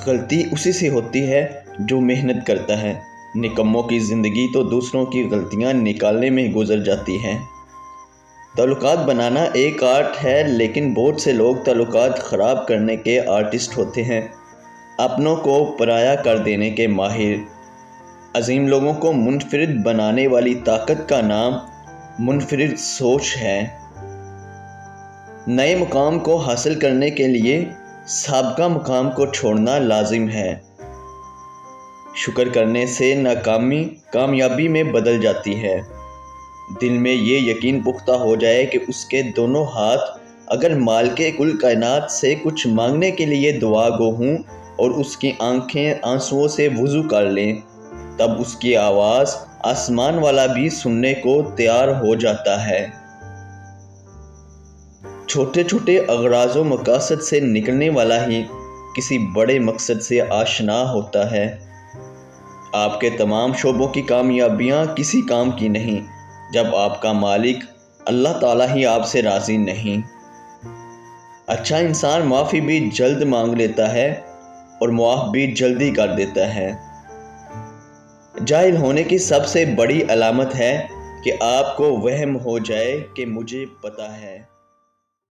غلطی اسی سے ہوتی ہے جو محنت کرتا ہے۔ نکموں کی زندگی تو دوسروں کی غلطیاں نکالنے میں گزر جاتی ہے۔ تعلقات بنانا ایک آرٹ ہے، لیکن بہت سے لوگ تعلقات خراب کرنے کے آرٹسٹ ہوتے ہیں، اپنوں کو پرایا کر دینے کے ماہر۔ عظیم لوگوں کو منفرد بنانے والی طاقت کا نام منفرد سوچ ہے۔ نئے مقام کو حاصل کرنے کے لیے سابقہ مقام کو چھوڑنا لازم ہے۔ شکر کرنے سے ناکامی کامیابی میں بدل جاتی ہے۔ دل میں یہ یقین پختہ ہو جائے کہ اس کے دونوں ہاتھ اگر مالک کل کائنات سے کچھ مانگنے کے لیے دعا گو ہوں اور اس کی آنکھیں آنسوؤں سے وضو کر لیں، تب اس کی آواز آسمان والا بھی سننے کو تیار ہو جاتا ہے۔ چھوٹے چھوٹے اغراض و مقاصد سے نکلنے والا ہی کسی بڑے مقصد سے آشنا ہوتا ہے۔ آپ کے تمام شعبوں کی کامیابیاں کسی کام کی نہیں جب آپ کا مالک اللہ تعالیٰ ہی آپ سے راضی نہیں۔ اچھا انسان معافی بھی جلد مانگ لیتا ہے اور معاف بھی جلدی کر دیتا ہے۔ جاہل ہونے کی سب سے بڑی علامت ہے کہ آپ کو وہم ہو جائے کہ مجھے پتہ ہے۔